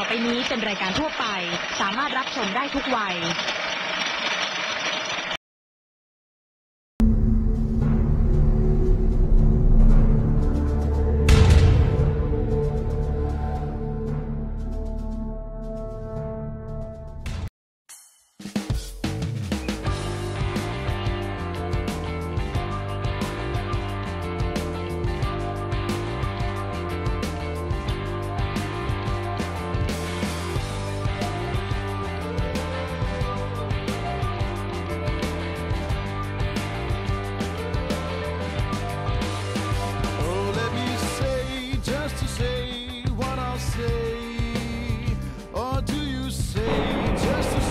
อไปนี้เป็นรายการทั่วไปสามารถรับชมได้ทุกวัย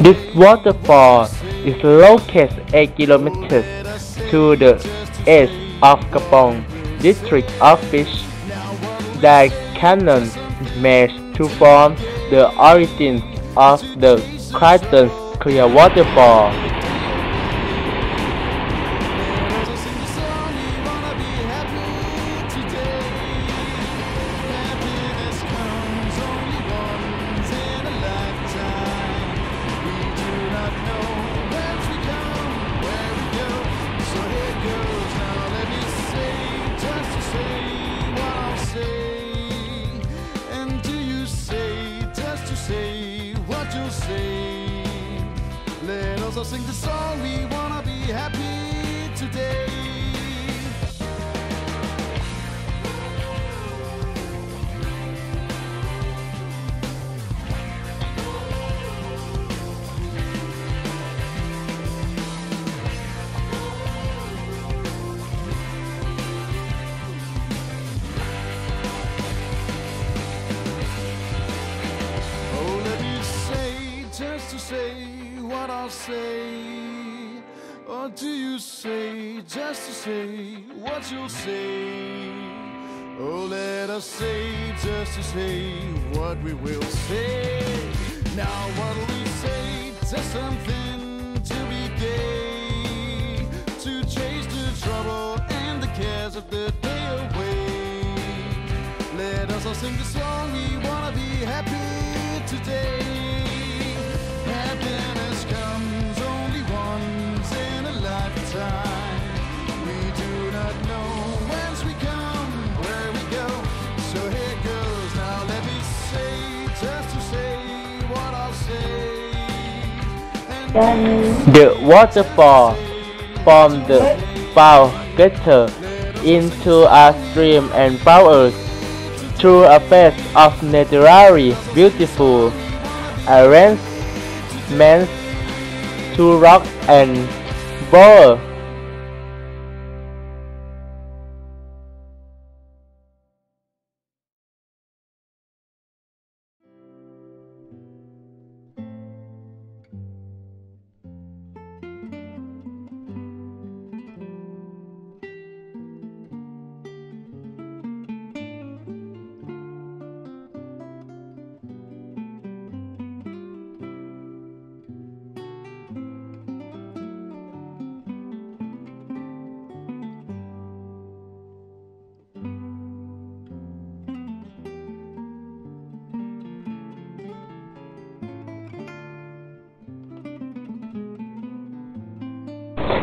This waterfall is located 8 kilometers to the east of Kapong district office. The canyon meets to form the origin of the Creighton's clear waterfall. Let us all sing the song, we wanna be happy today. Oh, let me say, just to say what I'll say, or do you say just to say what you'll say? Oh, let us say just to say what we will say. Now what'll we say? Just something to be gay, to chase the trouble and the cares of the day away. Let us all sing the song, we wanna be happy today. Happiness comes only once in a lifetime. We do not know whence we come, where we go. So here goes, now let me say, just to say what I'll say. The waterfall from the fall together into a stream and flowers through a bed of naturally beautiful arrangements to rock and boulder.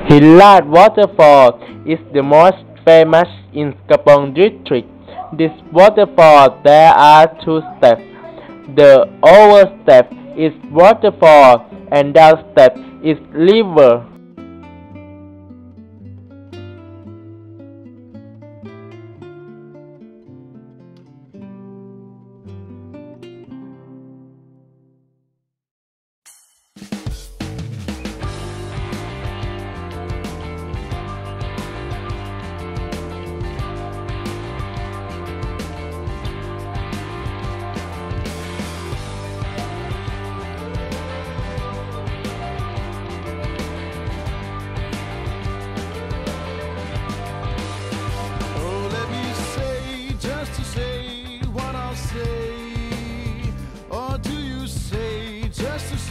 Nlad waterfall is the most famous in Kapong district. This waterfall there are two steps. The over step is waterfall and down step is river.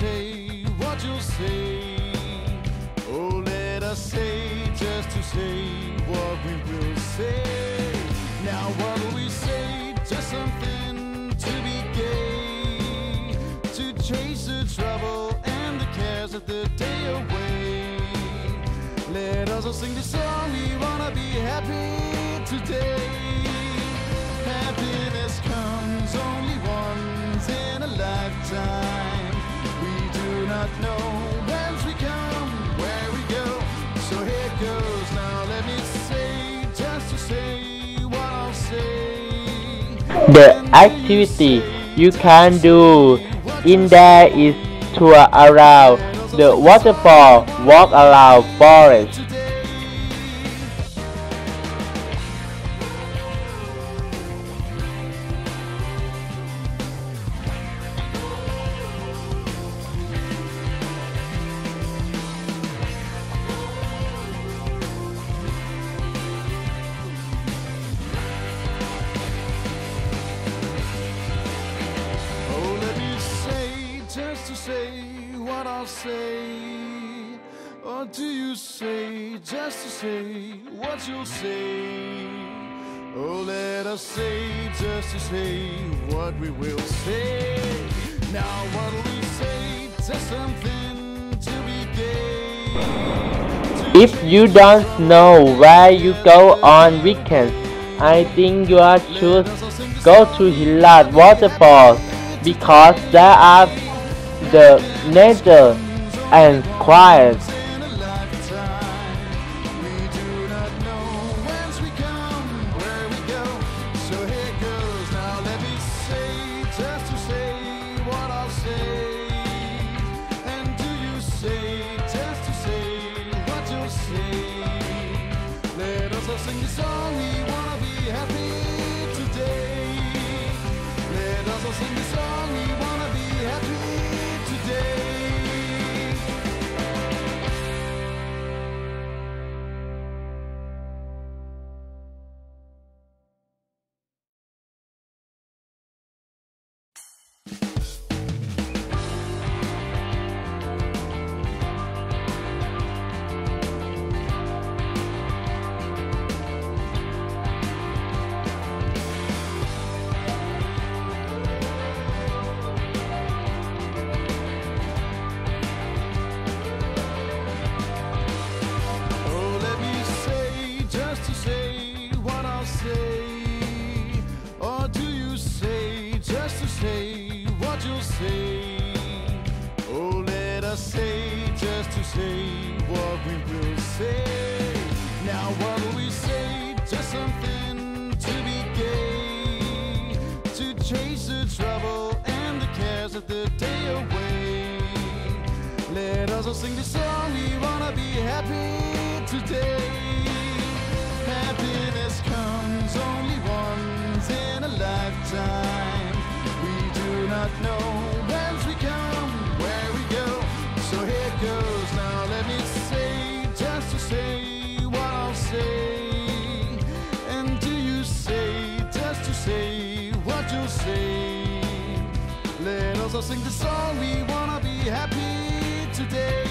Say what you'll say. Oh, let us say just to say what we will say. Now what'll we say? Just something to be gay, day away. Let us all sing the song, we wanna be happy today. Happiness comes only once in a lifetime. We do not know whence we come, where we go. So here goes, now let me say, just to say what I'll say. The activity you can do in there is tour around the waterfall, walk around forest. Just to say what I'll say, or do you say just to say what you'll say? Oh, let us say just to say what we will say. Now what'll we say? Just something to be gay. If you don't know where you go on weekends, I think you should go to Nlad waterfall because there are the nature and quiet. Sing the song, we wanna be happy today. Let us all sing the song, we wanna be happy today. Say what you'll say. Oh, let us say just to say what we will say. Now what'll we say? Just something to be gay, to chase the trouble and the cares of the day away. Let us all sing the song, we wanna be happy today. Happiness comes only once in a lifetime. We do not know whence we come, where we go. So here goes, now let me say, just to say what I'll say. And do you say, just to say what you'll say? Let us all sing the song, we wanna be happy today.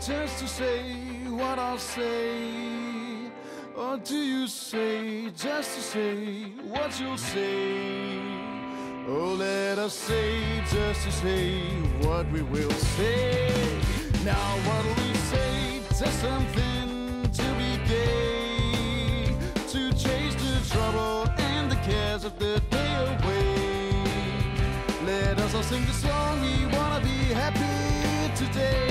Just to say what I'll say, or do you say just to say what you'll say? Oh, let us say just to say what we will say. Now what'll we say? Just something to be gay, to chase the trouble and the cares of the day away. Let us all sing the song, we wanna be happy today.